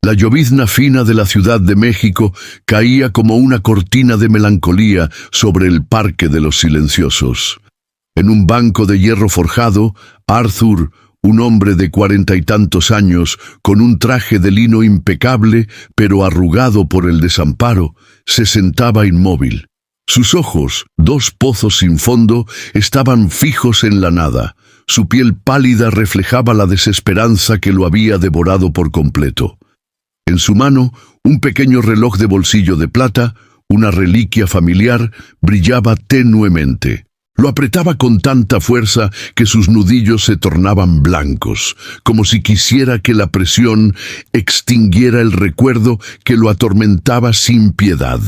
La llovizna fina de la Ciudad de México caía como una cortina de melancolía sobre el Parque de los Silenciosos. En un banco de hierro forjado, Arthur, un hombre de 40 y tantos años, con un traje de lino impecable, pero arrugado por el desamparo, se sentaba inmóvil. Sus ojos, dos pozos sin fondo, estaban fijos en la nada. Su piel pálida reflejaba la desesperanza que lo había devorado por completo. En su mano, un pequeño reloj de bolsillo de plata, una reliquia familiar, brillaba tenuemente. Lo apretaba con tanta fuerza que sus nudillos se tornaban blancos, como si quisiera que la presión extinguiera el recuerdo que lo atormentaba sin piedad.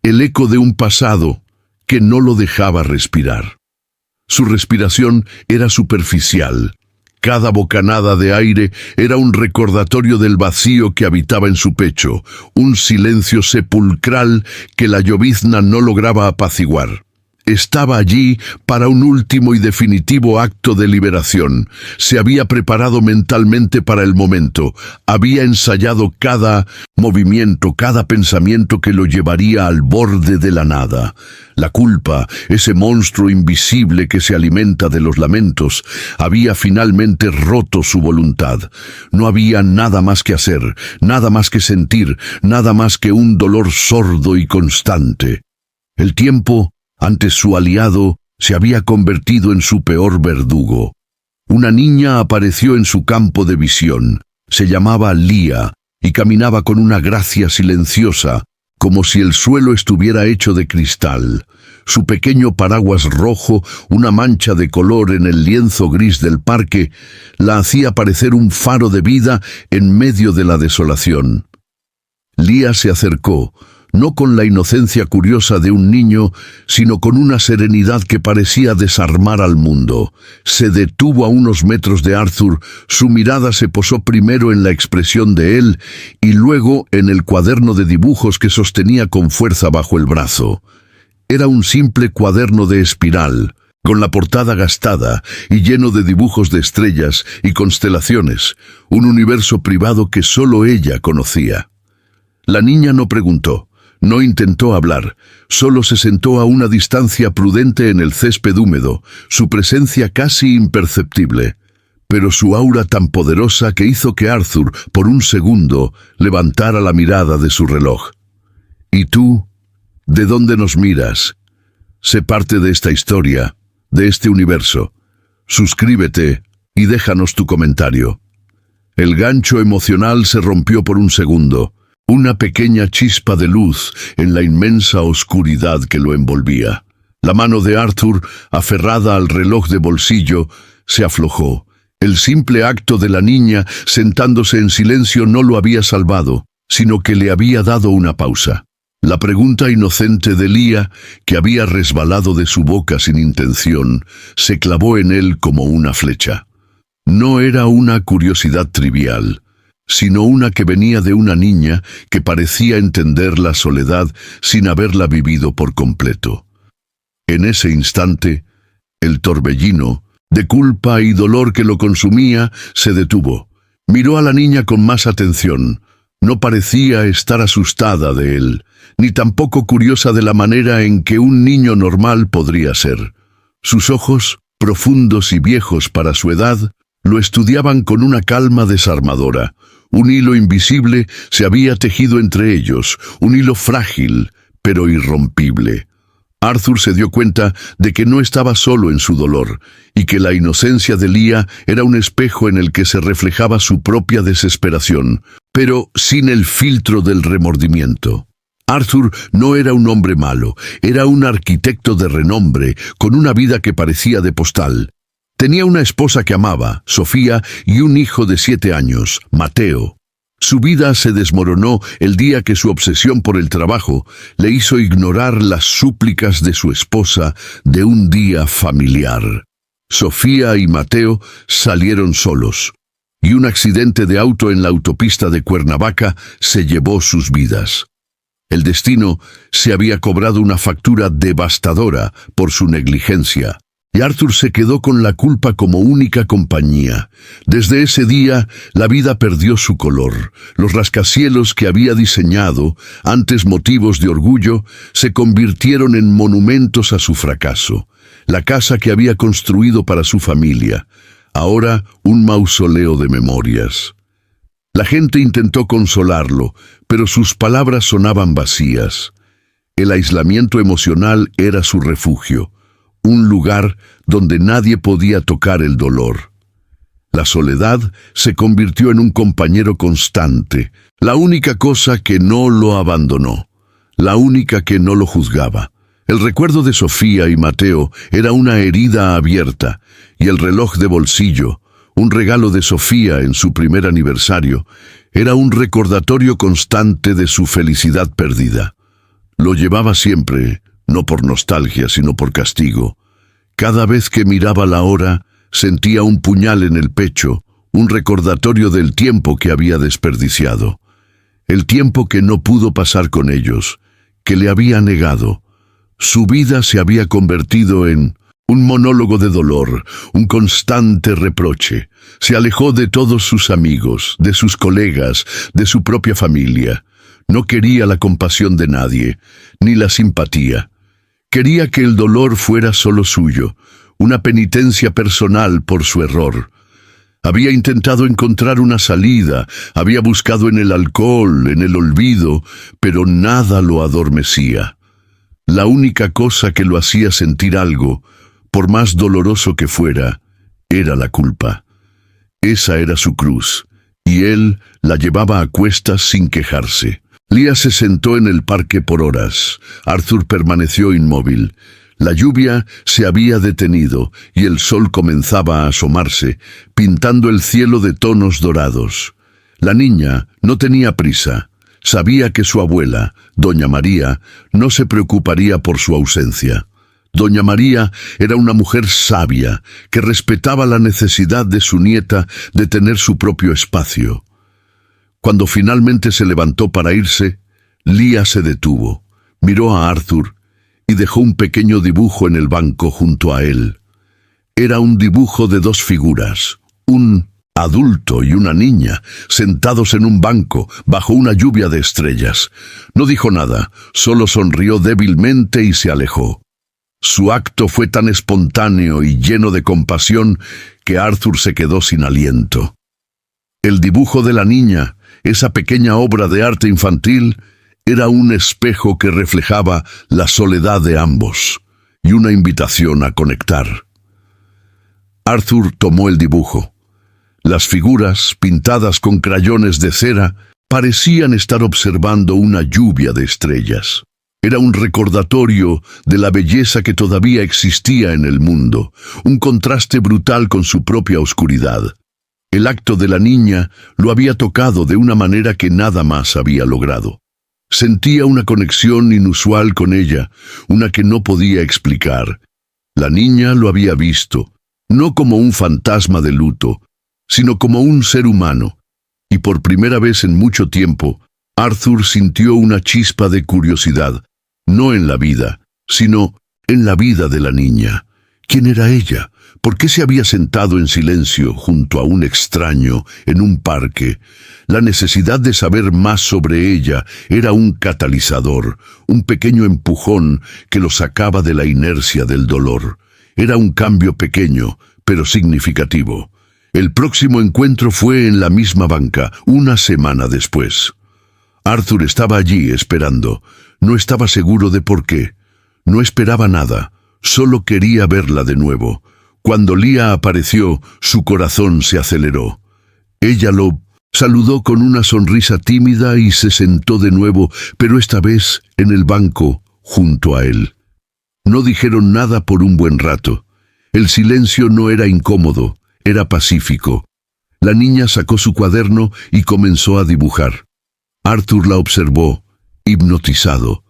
El eco de un pasado que no lo dejaba respirar. Su respiración era superficial. Cada bocanada de aire era un recordatorio del vacío que habitaba en su pecho, un silencio sepulcral que la llovizna no lograba apaciguar. Estaba allí para un último y definitivo acto de liberación. Se había preparado mentalmente para el momento. Había ensayado cada movimiento, cada pensamiento que lo llevaría al borde de la nada. La culpa, ese monstruo invisible que se alimenta de los lamentos, había finalmente roto su voluntad. No había nada más que hacer, nada más que sentir, nada más que un dolor sordo y constante. El tiempo, antes su aliado, se había convertido en su peor verdugo. Una niña apareció en su campo de visión. Se llamaba Lía y caminaba con una gracia silenciosa, como si el suelo estuviera hecho de cristal. Su pequeño paraguas rojo, una mancha de color en el lienzo gris del parque, la hacía parecer un faro de vida en medio de la desolación. Lía se acercó, no con la inocencia curiosa de un niño, sino con una serenidad que parecía desarmar al mundo. Se detuvo a unos metros de Arthur, su mirada se posó primero en la expresión de él y luego en el cuaderno de dibujos que sostenía con fuerza bajo el brazo. Era un simple cuaderno de espiral, con la portada gastada y lleno de dibujos de estrellas y constelaciones, un universo privado que solo ella conocía. La niña no preguntó. No intentó hablar, solo se sentó a una distancia prudente en el césped húmedo, su presencia casi imperceptible, pero su aura tan poderosa que hizo que Arthur, por un segundo, levantara la mirada de su reloj. ¿Y tú? ¿De dónde nos miras? Sé parte de esta historia, de este universo. Suscríbete y déjanos tu comentario. El gancho emocional se rompió por un segundo. Una pequeña chispa de luz en la inmensa oscuridad que lo envolvía. La mano de Arthur, aferrada al reloj de bolsillo, se aflojó. El simple acto de la niña sentándose en silencio no lo había salvado, sino que le había dado una pausa. La pregunta inocente de Lía, que había resbalado de su boca sin intención, se clavó en él como una flecha. No era una curiosidad trivial, sino una que venía de una niña que parecía entender la soledad sin haberla vivido por completo. En ese instante, el torbellino, de culpa y dolor que lo consumía, se detuvo. Miró a la niña con más atención. No parecía estar asustada de él, ni tampoco curiosa de la manera en que un niño normal podría ser. Sus ojos, profundos y viejos para su edad, lo estudiaban con una calma desarmadora. Un hilo invisible se había tejido entre ellos, un hilo frágil, pero irrompible. Arthur se dio cuenta de que no estaba solo en su dolor, y que la inocencia de Lía era un espejo en el que se reflejaba su propia desesperación, pero sin el filtro del remordimiento. Arthur no era un hombre malo, era un arquitecto de renombre, con una vida que parecía de postal. Tenía una esposa que amaba, Sofía, y un hijo de 7 años, Mateo. Su vida se desmoronó el día que su obsesión por el trabajo le hizo ignorar las súplicas de su esposa de un día familiar. Sofía y Mateo salieron solos, y un accidente de auto en la autopista de Cuernavaca se llevó sus vidas. El destino se había cobrado una factura devastadora por su negligencia. y Arthur se quedó con la culpa como única compañía. Desde ese día, la vida perdió su color. Los rascacielos que había diseñado, antes motivos de orgullo, se convirtieron en monumentos a su fracaso. La casa que había construido para su familia, ahora un mausoleo de memorias. La gente intentó consolarlo, pero sus palabras sonaban vacías. El aislamiento emocional era su refugio, un lugar donde nadie podía tocar el dolor. La soledad se convirtió en un compañero constante, la única cosa que no lo abandonó, la única que no lo juzgaba. El recuerdo de Sofía y Mateo era una herida abierta, y el reloj de bolsillo, un regalo de Sofía en su primer aniversario, era un recordatorio constante de su felicidad perdida. Lo llevaba siempre, no por nostalgia, sino por castigo. Cada vez que miraba la hora, sentía un puñal en el pecho, un recordatorio del tiempo que había desperdiciado. El tiempo que no pudo pasar con ellos, que le había negado. Su vida se había convertido en un monólogo de dolor, un constante reproche. Se alejó de todos sus amigos, de sus colegas, de su propia familia. No quería la compasión de nadie, ni la simpatía. Quería que el dolor fuera solo suyo, una penitencia personal por su error. Había intentado encontrar una salida, había buscado en el alcohol, en el olvido, pero nada lo adormecía. La única cosa que lo hacía sentir algo, por más doloroso que fuera, era la culpa. Esa era su cruz, y él la llevaba a cuestas sin quejarse. Leah se sentó en el parque por horas. Arthur permaneció inmóvil. La lluvia se había detenido y el sol comenzaba a asomarse, pintando el cielo de tonos dorados. La niña no tenía prisa. Sabía que su abuela, doña María, no se preocuparía por su ausencia. Doña María era una mujer sabia, que respetaba la necesidad de su nieta de tener su propio espacio. Cuando finalmente se levantó para irse, Leah se detuvo, miró a Arthur y dejó un pequeño dibujo en el banco junto a él. Era un dibujo de dos figuras, un adulto y una niña, sentados en un banco, bajo una lluvia de estrellas. No dijo nada, solo sonrió débilmente y se alejó. Su acto fue tan espontáneo y lleno de compasión que Arthur se quedó sin aliento. El dibujo de la niña, esa pequeña obra de arte infantil, era un espejo que reflejaba la soledad de ambos y una invitación a conectar. Arthur tomó el dibujo. Las figuras, pintadas con crayones de cera, parecían estar observando una lluvia de estrellas. Era un recordatorio de la belleza que todavía existía en el mundo, un contraste brutal con su propia oscuridad. El acto de la niña lo había tocado de una manera que nada más había logrado. Sentía una conexión inusual con ella, una que no podía explicar. La niña lo había visto, no como un fantasma de luto, sino como un ser humano. Y por primera vez en mucho tiempo, Arthur sintió una chispa de curiosidad, no en la vida, sino en la vida de la niña. ¿Quién era ella? ¿Por qué se había sentado en silencio junto a un extraño en un parque? La necesidad de saber más sobre ella era un catalizador, un pequeño empujón que lo sacaba de la inercia del dolor. Era un cambio pequeño, pero significativo. El próximo encuentro fue en la misma banca, una semana después. Arthur estaba allí esperando. No estaba seguro de por qué. No esperaba nada. Solo quería verla de nuevo. Cuando Leah apareció, su corazón se aceleró. Ella lo saludó con una sonrisa tímida y se sentó de nuevo, pero esta vez en el banco junto a él. No dijeron nada por un buen rato. El silencio no era incómodo, era pacífico. La niña sacó su cuaderno y comenzó a dibujar. Arthur la observó, hipnotizado.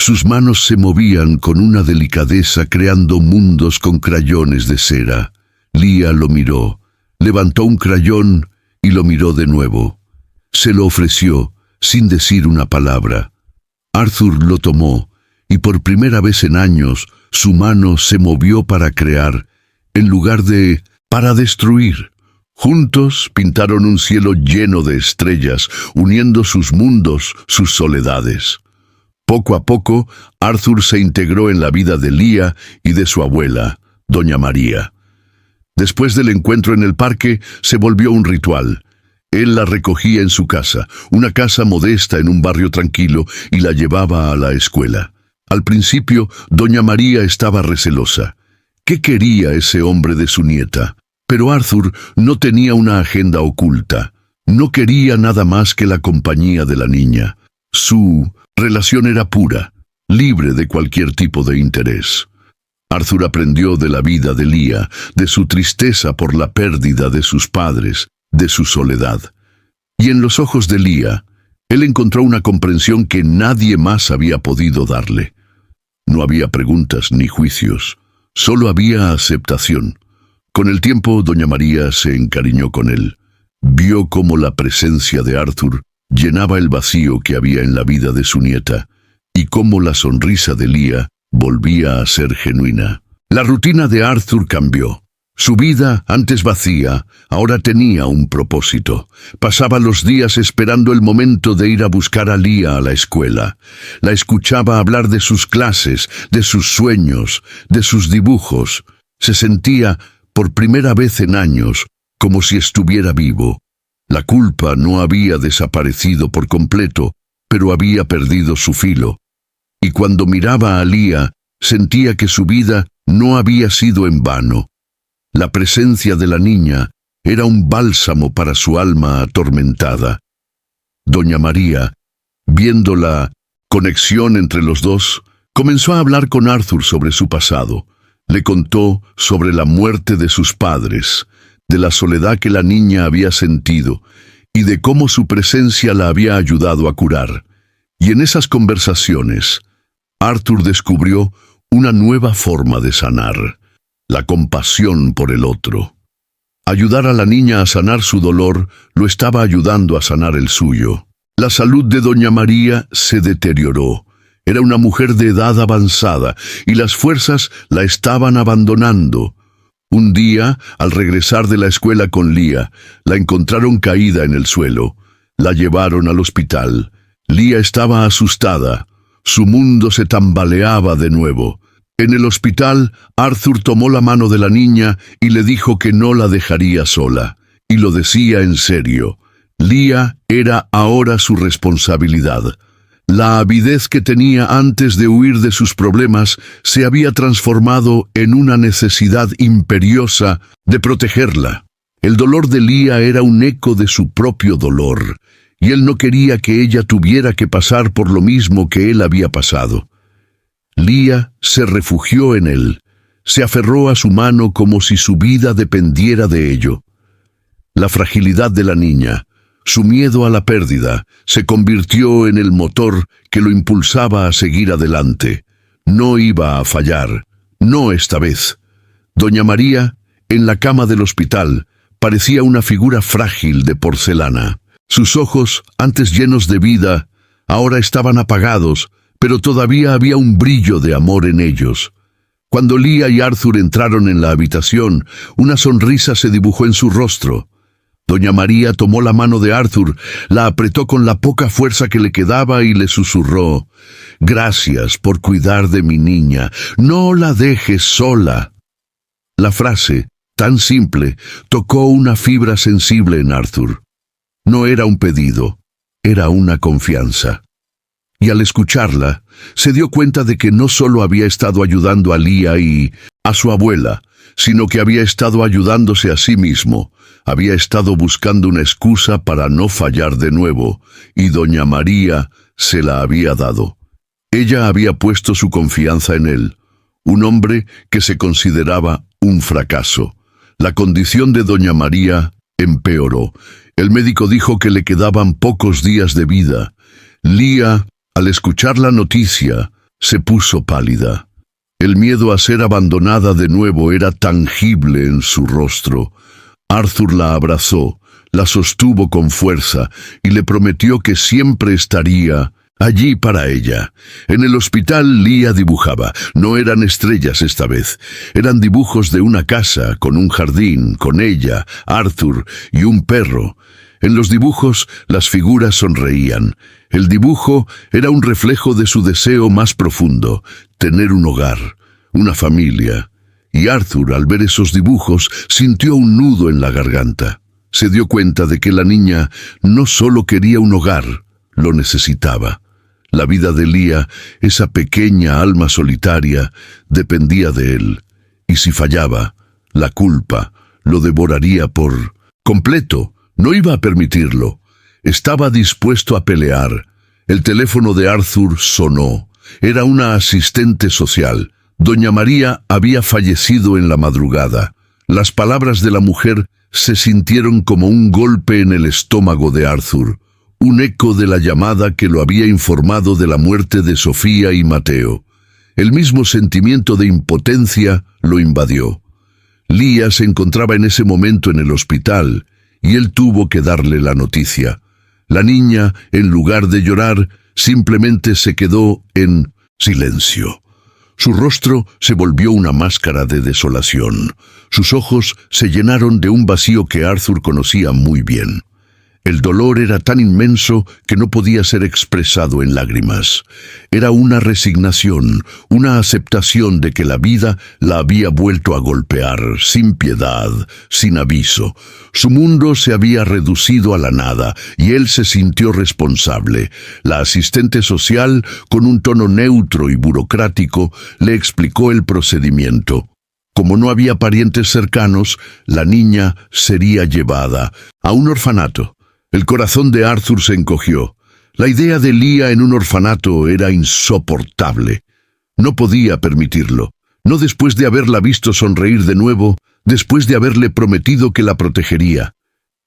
Sus manos se movían con una delicadeza creando mundos con crayones de cera. Leah lo miró, levantó un crayón y lo miró de nuevo. Se lo ofreció, sin decir una palabra. Arthur lo tomó y por primera vez en años Su mano se movió para crear, en lugar de para destruir. Juntos pintaron un cielo lleno de estrellas, uniendo sus mundos, sus soledades. Poco a poco, Arthur se integró en la vida de Leah y de su abuela, Doña María. Después del encuentro en el parque, se volvió un ritual. Él la recogía en su casa, una casa modesta en un barrio tranquilo, y la llevaba a la escuela. Al principio, Doña María estaba recelosa. ¿Qué quería ese hombre de su nieta? Pero Arthur no tenía una agenda oculta. No quería nada más que la compañía de la niña. Su relación era pura, libre de cualquier tipo de interés. Arthur aprendió de la vida de Leah, de su tristeza por la pérdida de sus padres, de su soledad. Y en los ojos de Leah, él encontró una comprensión que nadie más había podido darle. No había preguntas ni juicios, solo había aceptación. Con el tiempo, Doña María se encariñó con él. Vio cómo la presencia de Arthur llenaba el vacío que había en la vida de su nieta, y cómo la sonrisa de Leah volvía a ser genuina. La rutina de Arthur cambió. Su vida, antes vacía, ahora tenía un propósito. Pasaba los días esperando el momento de ir a buscar a Leah a la escuela. La escuchaba hablar de sus clases, de sus sueños, de sus dibujos. Se sentía, por primera vez en años, como si estuviera vivo. La culpa no había desaparecido por completo, pero había perdido su filo. Y cuando miraba a Leah, sentía que su vida no había sido en vano. La presencia de la niña era un bálsamo para su alma atormentada. Doña María, viendo la conexión entre los dos, comenzó a hablar con Arthur sobre su pasado. Le contó sobre la muerte de sus padres, de la soledad que la niña había sentido y de cómo su presencia la había ayudado a curar. Y en esas conversaciones, Arthur descubrió una nueva forma de sanar. La compasión por el otro. Ayudar a la niña a sanar su dolor lo estaba ayudando a sanar el suyo. La salud de Doña María se deterioró. Era una mujer de edad avanzada y las fuerzas la estaban abandonando. Un día, al regresar de la escuela con Leah, la encontraron caída en el suelo. La llevaron al hospital. Leah estaba asustada. Su mundo se tambaleaba de nuevo. En el hospital, Arthur tomó la mano de la niña y le dijo que no la dejaría sola. Y lo decía en serio. Leah era ahora su responsabilidad. La avidez que tenía antes de huir de sus problemas se había transformado en una necesidad imperiosa de protegerla. El dolor de Leah era un eco de su propio dolor, y él no quería que ella tuviera que pasar por lo mismo que él había pasado. Leah se refugió en él, se aferró a su mano como si su vida dependiera de ello. La fragilidad de la niña, su miedo a la pérdida, se convirtió en el motor que lo impulsaba a seguir adelante. No iba a fallar, no esta vez. Doña María, en la cama del hospital, parecía una figura frágil de porcelana. Sus ojos, antes llenos de vida, ahora estaban apagados, pero todavía había un brillo de amor en ellos. Cuando Leah y Arthur entraron en la habitación, una sonrisa se dibujó en su rostro. Doña María tomó la mano de Arthur, la apretó con la poca fuerza que le quedaba y le susurró: «Gracias por cuidar de mi niña, no la dejes sola». La frase, tan simple, tocó una fibra sensible en Arthur. No era un pedido, era una confianza. Y al escucharla, se dio cuenta de que no solo había estado ayudando a Leah y a su abuela, sino que había estado ayudándose a sí mismo. Había estado buscando una excusa para no fallar de nuevo, y Doña María se la había dado. Ella había puesto su confianza en él, un hombre que se consideraba un fracaso. La condición de Doña María empeoró. El médico dijo que le quedaban pocos días de vida. Leah, al escuchar la noticia, se puso pálida. El miedo a ser abandonada de nuevo era tangible en su rostro. Arthur la abrazó, la sostuvo con fuerza y le prometió que siempre estaría allí para ella. En el hospital Lía dibujaba. No eran estrellas esta vez. Eran dibujos de una casa, con un jardín, con ella, Arthur y un perro. En los dibujos las figuras sonreían. El dibujo era un reflejo de su deseo más profundo, tener un hogar, una familia. Y Arthur, al ver esos dibujos, sintió un nudo en la garganta. Se dio cuenta de que la niña no solo quería un hogar, lo necesitaba. La vida de Lía, esa pequeña alma solitaria, dependía de él. Y si fallaba, la culpa lo devoraría por completo. No iba a permitirlo. Estaba dispuesto a pelear. El teléfono de Arthur sonó. Era una asistente social. Doña María había fallecido en la madrugada. Las palabras de la mujer se sintieron como un golpe en el estómago de Arthur, un eco de la llamada que lo había informado de la muerte de Sofía y Mateo. El mismo sentimiento de impotencia lo invadió. Lía se encontraba en ese momento en el hospital, y él tuvo que darle la noticia. La niña, en lugar de llorar, simplemente se quedó en silencio. Su rostro se volvió una máscara de desolación. Sus ojos se llenaron de un vacío que Arthur conocía muy bien. El dolor era tan inmenso que no podía ser expresado en lágrimas. Era una resignación, una aceptación de que la vida la había vuelto a golpear, sin piedad, sin aviso. Su mundo se había reducido a la nada y él se sintió responsable. La asistente social, con un tono neutro y burocrático, le explicó el procedimiento. Como no había parientes cercanos, la niña sería llevada a un orfanato. El corazón de Arthur se encogió. La idea de Lía en un orfanato era insoportable. No podía permitirlo. No después de haberla visto sonreír de nuevo, después de haberle prometido que la protegería.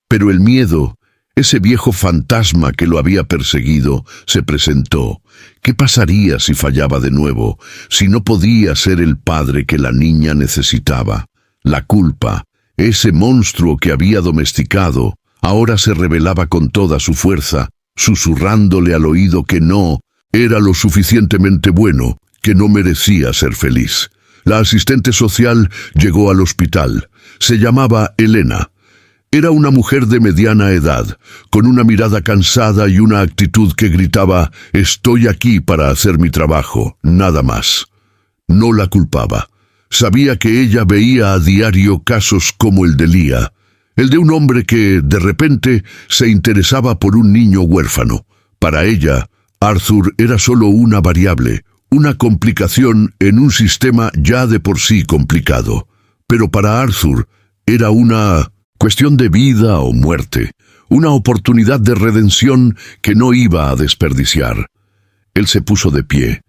Pero el miedo, ese viejo fantasma que lo había perseguido, se presentó. ¿Qué pasaría si fallaba de nuevo? Si no podía ser el padre que la niña necesitaba. La culpa, ese monstruo que había domesticado, ahora se rebelaba con toda su fuerza, susurrándole al oído que no era lo suficientemente bueno, que no merecía ser feliz. La asistente social llegó al hospital. Se llamaba Elena. Era una mujer de mediana edad, con una mirada cansada y una actitud que gritaba: «Estoy aquí para hacer mi trabajo, nada más». No la culpaba. Sabía que ella veía a diario casos como el de Lía, el de un hombre que, de repente, se interesaba por un niño huérfano. Para ella, Arthur era solo una variable, una complicación en un sistema ya de por sí complicado. Pero para Arthur era una cuestión de vida o muerte, una oportunidad de redención que no iba a desperdiciar. Él se puso de pie.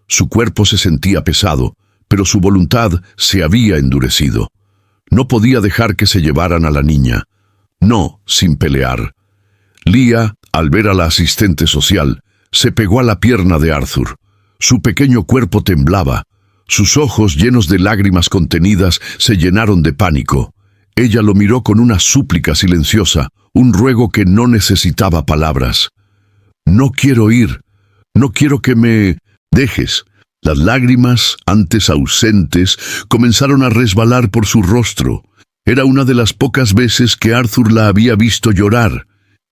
Su cuerpo se sentía pesado, pero su voluntad se había endurecido. No podía dejar que se llevaran a la niña. No, sin pelear. Lía, al ver a la asistente social, se pegó a la pierna de Arthur. Su pequeño cuerpo temblaba. Sus ojos, llenos de lágrimas contenidas, se llenaron de pánico. Ella lo miró con una súplica silenciosa, un ruego que no necesitaba palabras. «No quiero ir. No quiero que me dejes». Las lágrimas, antes ausentes, comenzaron a resbalar por su rostro. Era una de las pocas veces que Arthur la había visto llorar.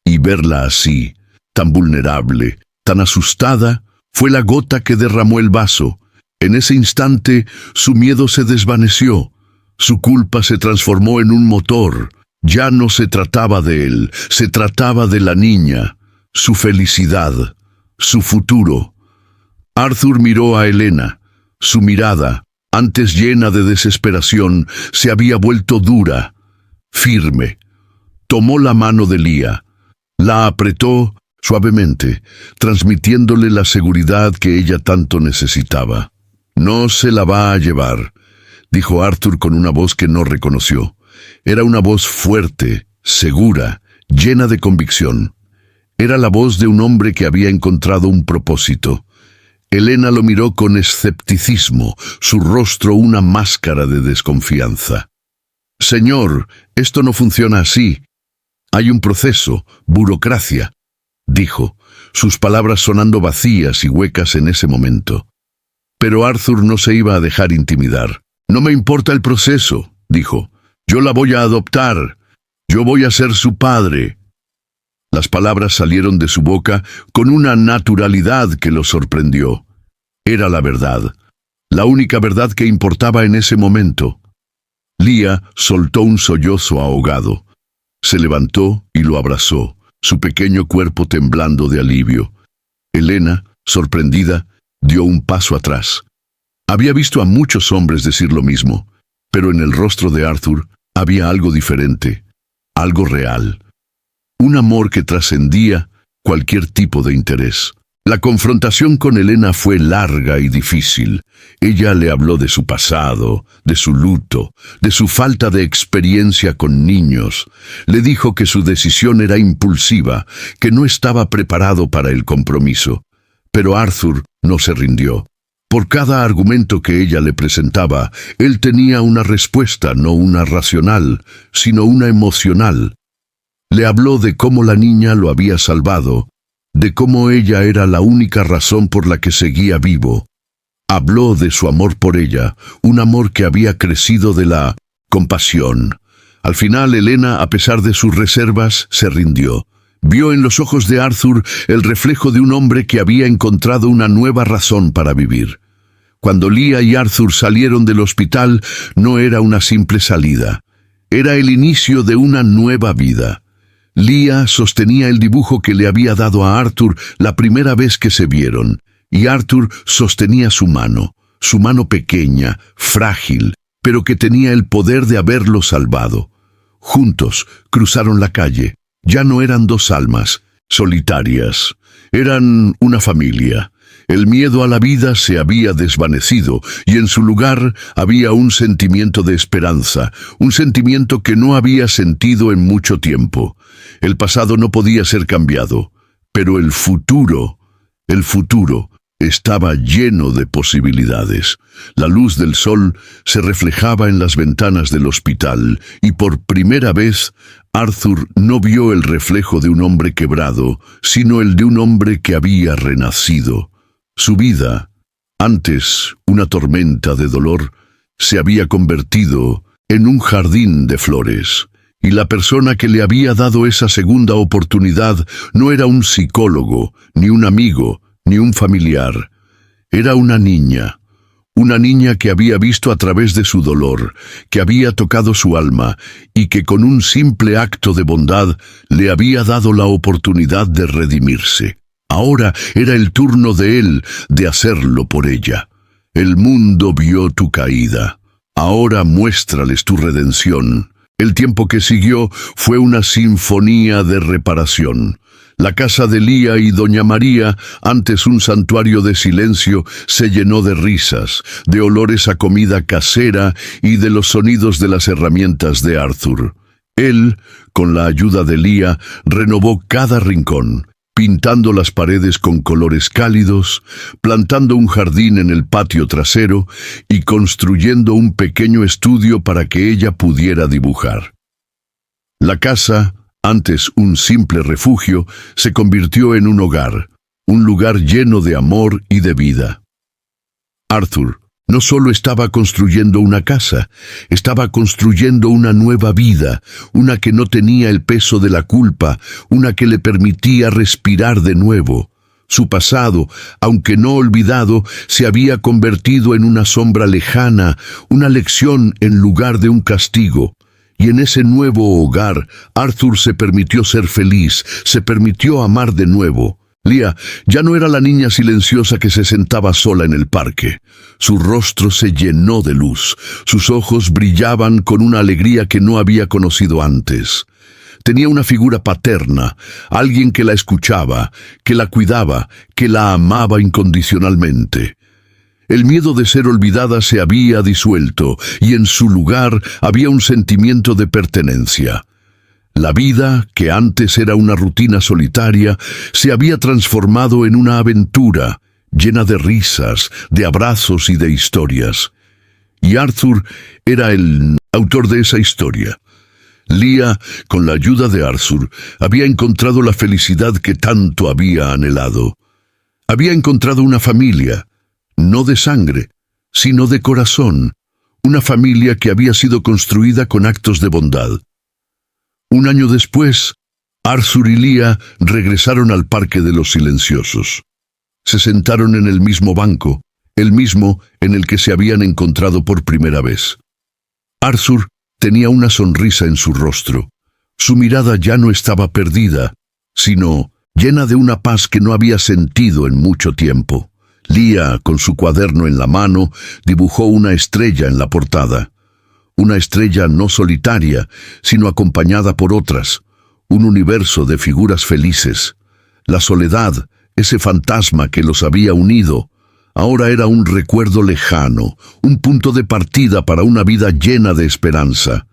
Y verla así, tan vulnerable, tan asustada, fue la gota que derramó el vaso. En ese instante, su miedo se desvaneció. Su culpa se transformó en un motor. Ya no se trataba de él, se trataba de la niña, su felicidad, su futuro. Arthur miró a Elena. Su mirada, antes llena de desesperación, se había vuelto dura, firme. Tomó la mano de Lía. La apretó suavemente, transmitiéndole la seguridad que ella tanto necesitaba. «No se la va a llevar», dijo Arthur con una voz que no reconoció. Era una voz fuerte, segura, llena de convicción. Era la voz de un hombre que había encontrado un propósito. Elena lo miró con escepticismo, su rostro una máscara de desconfianza. «Señor, esto no funciona así. Hay un proceso, burocracia». dijo, sus palabras sonando vacías y huecas en ese momento. Pero Arthur no se iba a dejar intimidar. «No me importa el proceso», dijo. «Yo la voy a adoptar. Yo voy a ser su padre». Las palabras salieron de su boca con una naturalidad que lo sorprendió. Era la verdad, la única verdad que importaba en ese momento. Leah soltó un sollozo ahogado. Se levantó y lo abrazó, su pequeño cuerpo temblando de alivio. Helena, sorprendida, dio un paso atrás. Había visto a muchos hombres decir lo mismo, pero en el rostro de Arthur había algo diferente, algo real. Un amor que trascendía cualquier tipo de interés. La confrontación con Helena fue larga y difícil. Ella le habló de su pasado, de su luto, de su falta de experiencia con niños. Le dijo que su decisión era impulsiva, que no estaba preparado para el compromiso. Pero Arthur no se rindió. Por cada argumento que ella le presentaba, él tenía una respuesta, no una racional, sino una emocional. Le habló de cómo la niña lo había salvado, de cómo ella era la única razón por la que seguía vivo. Habló de su amor por ella, un amor que había crecido de la compasión. Al final, Helena, a pesar de sus reservas, se rindió. Vio en los ojos de Arthur el reflejo de un hombre que había encontrado una nueva razón para vivir. Cuando Leah y Arthur salieron del hospital, no era una simple salida. Era el inicio de una nueva vida. Leah sostenía el dibujo que le había dado a Arthur la primera vez que se vieron, y Arthur sostenía su mano pequeña, frágil, pero que tenía el poder de haberlo salvado. Juntos cruzaron la calle. Ya no eran dos almas solitarias, eran una familia. El miedo a la vida se había desvanecido y en su lugar había un sentimiento de esperanza, un sentimiento que no había sentido en mucho tiempo. El pasado no podía ser cambiado, pero el futuro estaba lleno de posibilidades. La luz del sol se reflejaba en las ventanas del hospital y por primera vez Arthur no vio el reflejo de un hombre quebrado, sino el de un hombre que había renacido. Su vida, antes una tormenta de dolor, se había convertido en un jardín de flores. Y la persona que le había dado esa segunda oportunidad no era un psicólogo, ni un amigo, ni un familiar. Era una niña que había visto a través de su dolor, que había tocado su alma y que con un simple acto de bondad le había dado la oportunidad de redimirse. Ahora era el turno de él de hacerlo por ella. El mundo vio tu caída. Ahora muéstrales tu redención. El tiempo que siguió fue una sinfonía de reparación. La casa de Leah y doña María, antes un santuario de silencio, se llenó de risas, de olores a comida casera y de los sonidos de las herramientas de Arthur. Él, con la ayuda de Leah, renovó cada rincón, pintando las paredes con colores cálidos, plantando un jardín en el patio trasero y construyendo un pequeño estudio para que ella pudiera dibujar. La casa, antes un simple refugio, se convirtió en un hogar, un lugar lleno de amor y de vida. Arthur no solo estaba construyendo una casa, estaba construyendo una nueva vida, una que no tenía el peso de la culpa, una que le permitía respirar de nuevo. Su pasado, aunque no olvidado, se había convertido en una sombra lejana, una lección en lugar de un castigo. Y en ese nuevo hogar, Arthur se permitió ser feliz, se permitió amar de nuevo. Leah ya no era la niña silenciosa que se sentaba sola en el parque. Su rostro se llenó de luz, sus ojos brillaban con una alegría que no había conocido antes. Tenía una figura paterna, alguien que la escuchaba, que la cuidaba, que la amaba incondicionalmente. El miedo de ser olvidada se había disuelto y en su lugar había un sentimiento de pertenencia. La vida, que antes era una rutina solitaria, se había transformado en una aventura, llena de risas, de abrazos y de historias. Y Arthur era el autor de esa historia. Lía, con la ayuda de Arthur, había encontrado la felicidad que tanto había anhelado. Había encontrado una familia, no de sangre, sino de corazón, una familia que había sido construida con actos de bondad. Un año después, Arthur y Lía regresaron al Parque de los Silenciosos. Se sentaron en el mismo banco, el mismo en el que se habían encontrado por primera vez. Arthur tenía una sonrisa en su rostro. Su mirada ya no estaba perdida, sino llena de una paz que no había sentido en mucho tiempo. Lía, con su cuaderno en la mano, dibujó una estrella en la portada. Una estrella no solitaria, sino acompañada por otras. Un universo de figuras felices. La soledad, ese fantasma que los había unido, ahora era un recuerdo lejano, un punto de partida para una vida llena de esperanza.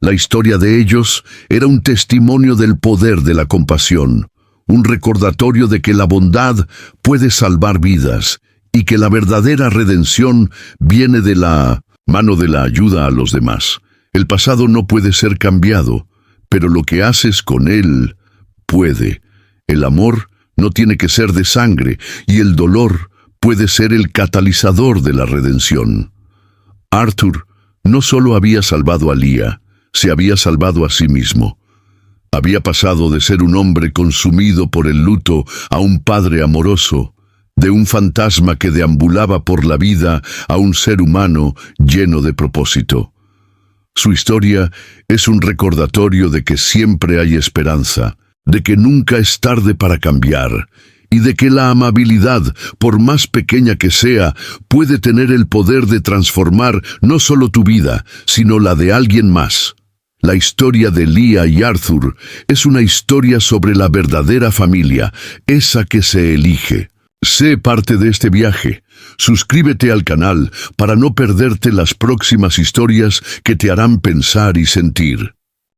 La historia de ellos era un testimonio del poder de la compasión, un recordatorio de que la bondad puede salvar vidas y que la verdadera redención viene de la mano de la ayuda a los demás. El pasado no puede ser cambiado, pero lo que haces con él puede. El amor no tiene que ser de sangre y el dolor puede ser el catalizador de la redención. Arthur no solo había salvado a Lía, se había salvado a sí mismo. Había pasado de ser un hombre consumido por el luto a un padre amoroso, de un fantasma que deambulaba por la vida a un ser humano lleno de propósito. Su historia es un recordatorio de que siempre hay esperanza, de que nunca es tarde para cambiar, y de que la amabilidad, por más pequeña que sea, puede tener el poder de transformar no solo tu vida, sino la de alguien más. La historia de Lía y Arthur es una historia sobre la verdadera familia, esa que se elige. Sé parte de este viaje. Suscríbete al canal para no perderte las próximas historias que te harán pensar y sentir.